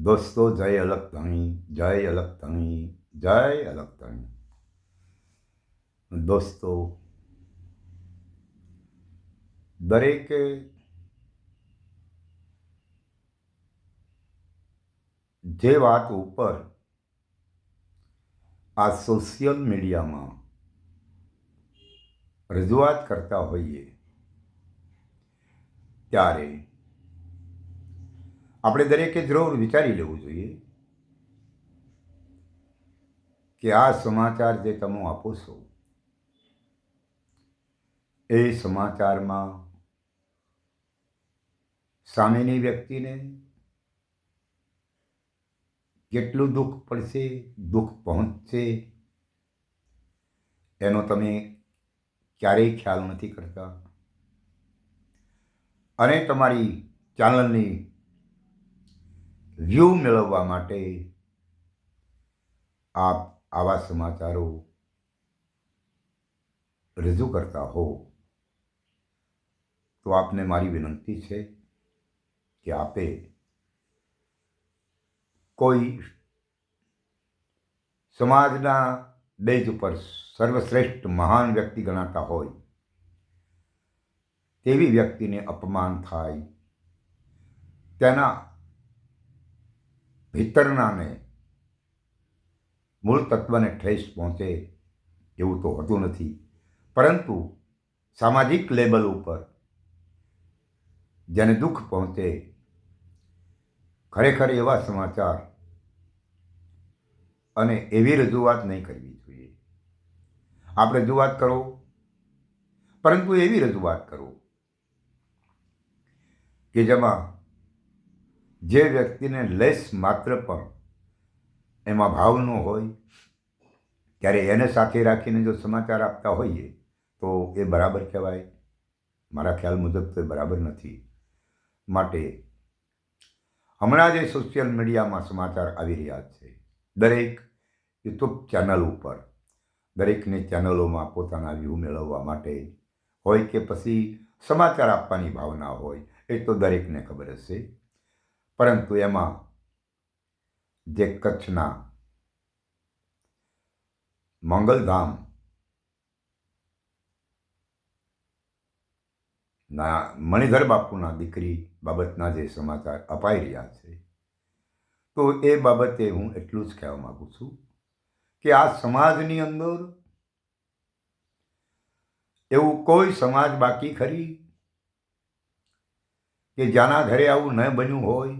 દોસ્તો જય અલગ ધણી, જય અલગ ધણી, જય અલગ ધણી. દોસ્તો, દરેકે જે વાત ઉપર આ સોશિયલ મીડિયામાં રજૂઆત કરતા હોઈએ ત્યારે આપણે દરેકે જરૂર વિચારી લેવું જોઈએ કે આ સમાચાર જે તમે આપો છો એ સમાચારમાં સામેની વ્યક્તિને કેટલું દુઃખ પડશે, દુઃખ પહોંચશે, એનો તમે ક્યારેય ખ્યાલ નથી કરતા. અને તમારી ચેનલની વ્યૂ મેળવવા માટે આપ આવા સમાચારો રજૂ કરતા હો તો આપને મારી વિનંતી છે કે આપે કોઈ સમાજના બેઝ ઉપર સર્વશ્રેષ્ઠ મહાન વ્યક્તિ ગણાતા હોય તેવી વ્યક્તિને અપમાન થાય, તેના ભીતરનાને મૂળ તત્વને ઠેસ પહોંચે એવું તો હોતું નથી, પરંતુ સામાજિક લેવલ ઉપર જેને દુઃખ પહોંચે ખરેખર એવા સમાચાર અને એવી રજૂઆત નહીં કરવી જોઈએ. આપ રજૂઆત કરો, પરંતુ એવી રજૂઆત કરો કે જેમાં જે વ્યક્તિને લેશ માત્ર પણ એમાં ભાવ ન હોય, ત્યારે એને સાથે રાખીને જો સમાચાર આપતા હોઈએ તો એ બરાબર કહેવાય? મારા ખ્યાલ મુજબ તો એ બરાબર નથી. માટે હમણાં જે સોશિયલ મીડિયામાં સમાચાર આવી રહ્યા છે, દરેક યુટ્યુબ ચેનલ ઉપર, દરેકની ચેનલોમાં પોતાના વ્યૂ મેળવવા માટે હોય કે પછી સમાચાર આપવાની ભાવના હોય, એ તો દરેકને ખબર હશે. પરંતુ એમાં જે કચ્છના મંગલધામ ના મણિધર બાપુના દીકરી બાબતના જે સમાચાર અપાઈ રહ્યા છે, તો એ બાબતે હું એટલું જ કહેવા માગું છું કે આ સમાજની અંદર એવું કોઈ સમાજ બાકી ખરી કે જ્યાંના ઘરે આવું ન બન્યું હોય?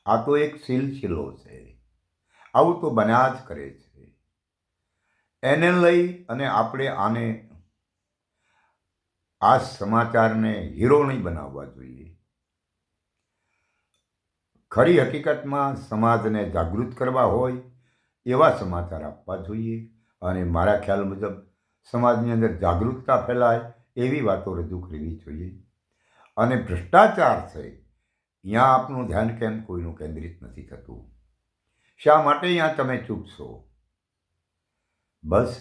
આ તો એક સિલસિલો છે, આવું તો બન્યા જ કરે છે. એને લઈ અને આપણે આને આ સમાચારને હીરો નહીં બનાવવા જોઈએ. ખરી હકીકતમાં સમાજને જાગૃત કરવા હોય એવા સમાચાર આપવા જોઈએ, અને મારા ખ્યાલ મુજબ સમાજની અંદર જાગૃતતા ફેલાય એવી વાતો રજૂ કરવી જોઈએ. અને ભ્રષ્ટાચાર છે અહીંયા આપનું ધ્યાન કેમ કોઈનું કેન્દ્રિત નથી થતું? શા માટે અહીંયા તમે ચૂકશો? બસ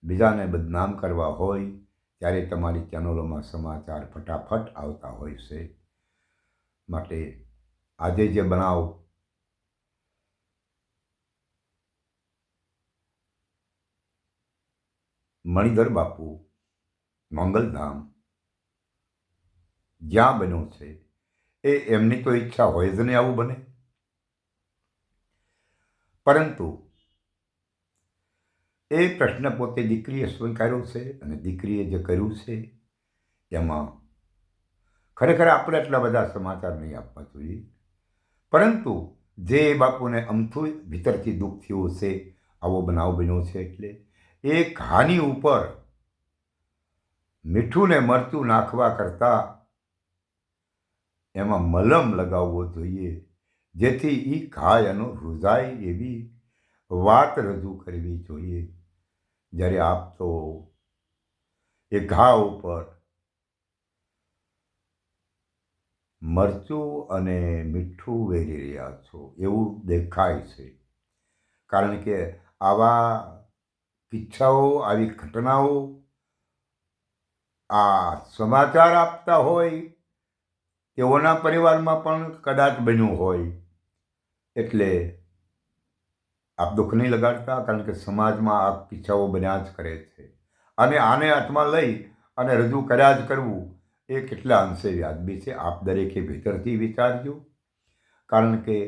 બીજાને બદનામ કરવા હોય ત્યારે તમારી ચેનલોમાં સમાચાર ફટાફટ આવતા હોય છે. માટે આજે જે બનાવ મણિધર બાપુ મંગલધામ જ્યાં બન્યું છે, એ એમની તો ઈચ્છા હોય જ ને આવું બને, પરંતુ એ પ્રશ્ન પોતે દીકરીએ સ્વીકાર્યો છે, અને દીકરીએ જે કર્યું છે એમાં ખરેખર આપણે એટલા બધા સમાચાર નહીં આપવા જોઈએ. પરંતુ જે બાપુને અમથું ભીતરથી દુઃખ થયું છે, આવો બનાવ બન્યો છે, એટલે એ ઘાની ઉપર મીઠું ને મરચું નાખવા કરતાં એમાં મલમ લગાવવો જોઈએ, જેથી એ ઘા એનો રૂઝાય એવી વાત રજૂ કરવી જોઈએ. જ્યારે આપ તો એ ઘા ઉપર મરચું અને મીઠું વેરી રહ્યા છો એવું દેખાય છે. કારણ કે આવા કિસ્સાઓ, આવી ઘટનાઓ આ સમાચાર આપતા હોય તેઓના પરિવારમાં પણ કદાચ બન્યું હોય. એટલે આપ દુઃખ નહીં લગાડતા, કારણ કે સમાજમાં આ કિસ્સાઓ બન્યા જ કરે છે. અને આને હાથમાં લઈ અને રજૂ કર્યા જ કરવું એ કેટલા અંશે વ્યાજબી છે, આપ દરેકે ભીતરથી વિચારજો. કારણ કે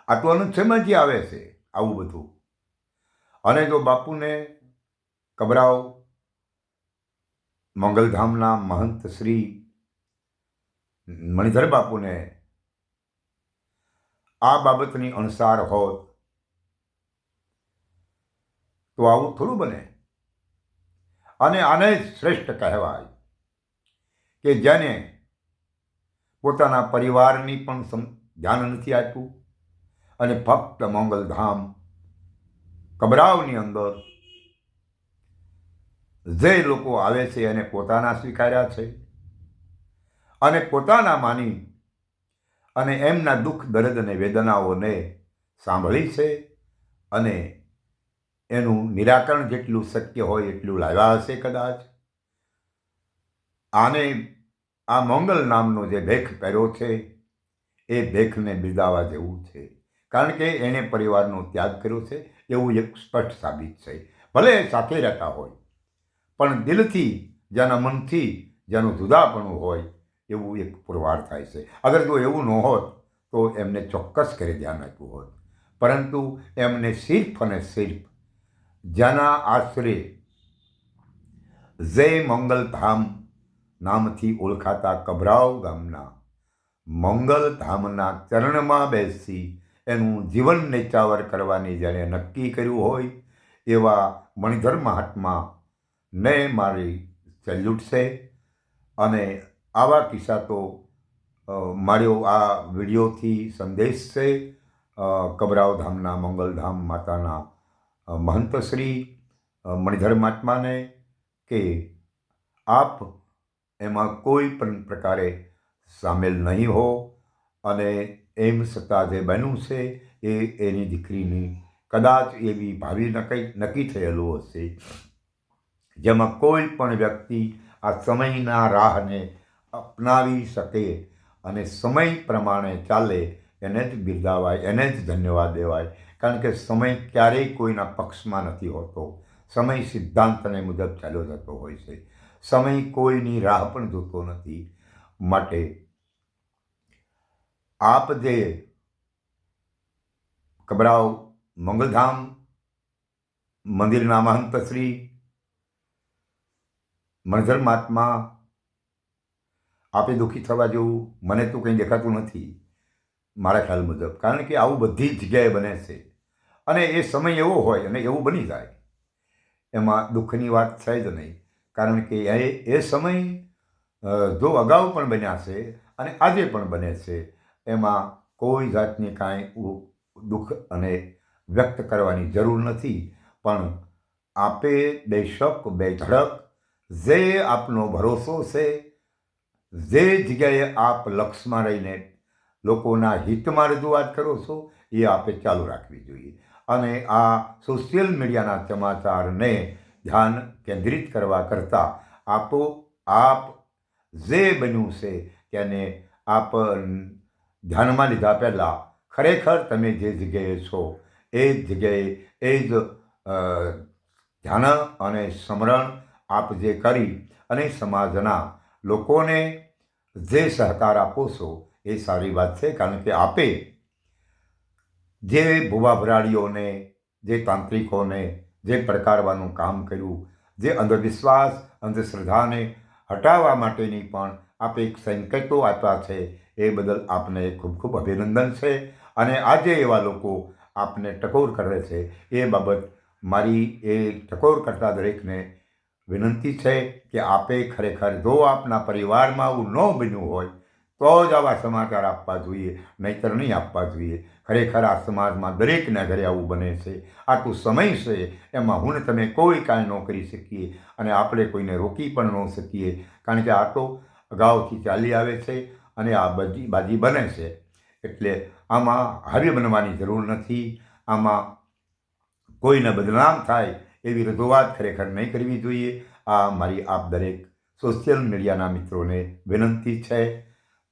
આ તો અનુચ્છેદમાંથી આવે છે આવું બધું. અને જો બાપુને કબરાવ મંગલધામના મહંત શ્રી મણિધર બાપુને આ બાબતની અણસાર હોત તો આવું થોડું બને. અને આને જ શ્રેષ્ઠ કહેવાય કે જેને પોતાના પરિવારની પણ ધ્યાન નથી આપ્યું અને ફક્ત મંગલધામ કબરાવની અંદર જે લોકો આવે છે એને પોતાના સ્વીકાર્યા છે અને પોતાના માની અને એમના દુઃખ દર્દ અને વેદનાઓને સાંભળી છે અને એનું નિરાકરણ જેટલું શક્ય હોય એટલું લાવ્યા હશે કદાચ. આને આ મંગલ નામનો જે ભેખ પહેર્યો છે એ ભેખને બિરદાવવા જેવું છે, કારણ કે એણે પરિવારનો ત્યાગ કર્યો છે એવું એક સ્પષ્ટ સાબિત છે. ભલે સાથે રહેતા હોય પણ દિલથી, જેના મનથી જેનું જુદાપણું હોય એવું એક પુરવાર થાય છે. અગર જો એવું ન હોત તો એમને ચોક્કસ કરી ધ્યાન આપ્યું હોત, પરંતુ એમને સિર્ફ અને સિર્ફ જેના આશરે જય મંગલધામ નામથી ઓળખાતા કબરાવ ગામના મંગલધામના ચરણમાં બેસી એનું જીવન નેચાવર કરવાની જેણે નક્કી કર્યું હોય એવા મણિધર મહાત્માને મારી સેલ્યુટ છે. અને આવા કિસ્સા તો મારો આ વિડીયોથી સંદેશ છે કબરાવ ધામના મંગલધામ માતાના મહંત શ્રી મણિધર મહાત્માને કે આપ એમાં કોઈ પણ પ્રકારે સામેલ નહીં હો. અને એમ છતાં જે બન્યું છે એ એની દીકરીની કદાચ એવી ભાવિ નક્કી થયેલું હશે જેમાં કોઈ પણ વ્યક્તિ આ સમયના રાહને અપનાવી શકે અને સમય પ્રમાણે ચાલે એને જ બિરદાવાય, એને જ ધન્યવાદ દેવાય. કારણ કે સમય ક્યારેય કોઈના પક્ષમાં નથી હોતો. સમય સિદ્ધાંતને મુજબ ચાલ્યો જતો હોય છે. સમય કોઈની રાહ પણ જોતો નથી. માટે આપ જે કબરાવ મંગલધામ મંદિરના મહંત શ્રી મણિધર મહાત્મા, આપે દુઃખી થવા જેવું મને તો કંઈ દેખાતું નથી મારા ખ્યાલ મુજબ. કારણ કે આવું બધી જગ્યાએ બને છે અને એ સમય એવો હોય અને એવું બની જાય, એમાં દુઃખની વાત છે જ નહીં. કારણ કે એ સમય જો અગાઉ પણ બન્યા છે અને આજે પણ બને છે, એમાં કોઈ જાતની કાંઈ દુઃખ અને વ્યક્ત કરવાની જરૂર નથી. પણ આપે બેશક બેધડક જે આપનો ભરોસો છે, જે જગ્યાએ આપ લક્ષમાં રહીને લોકોના હિતમાં રજૂઆત કરો છો એ આપે ચાલુ રાખવી જોઈએ. અને આ સોશિયલ મીડિયાના સમાચારને ધ્યાન કેન્દ્રિત કરવા કરતાં આપ જે બન્યું છે તેને આપ ધ્યાનમાં લીધા પહેલાં ખરેખર તમે જે જગ્યાએ છો એ જગ્યાએ એ જ ધ્યાન અને સ્મરણ આપ જે કરી અને સમાજના લોકોને જે સહકાર આપો છો એ સારી વાત છે. કારણ કે આપે જે ભૂવા ભરાડીઓને, જે તાંત્રિકોને જે પડકારવાનું કામ કર્યું, જે અંધવિશ્વાસ અંધશ્રદ્ધાને હટાવવા માટેની પણ આપે એક સંકેતો આપ્યા છે, એ બદલ આપને ખૂબ ખૂબ અભિનંદન છે. અને આજે એવા લોકો આપને ટકોર કરે છે એ બાબત મારી એ ટકોર કરતા દરેકને વિનંતી છે કે આપે ખરેખર જો આપના પરિવારમાં આવું ન બન્યું હોય તો જ આવા સમાચાર આપવા જોઈએ, નહીંતર નહીં આપવા જોઈએ. ખરેખર આ સમાજમાં દરેકના ઘરે આવું બને છે. આટલું સમય છે એમાં હું ને તમે કોઈ કાંઈ ન કરી શકીએ અને આપણે કોઈને રોકી પણ ન શકીએ. કારણ કે આ તો અગાઉથી ચાલી આવે છે અને આ બધી બાજી બને છે. એટલે આમાં હાવી બનવાની જરૂર નથી. આમાં કોઈને બદનામ થાય એવી રજૂઆત ખરેખર નહીં કરવી જોઈએ. આ મારી આપ દરેક સોશિયલ મીડિયાના મિત્રોને વિનંતી છે.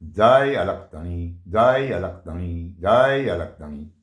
જય અલખધણી, જય અલખધણી, જય અલખધણી.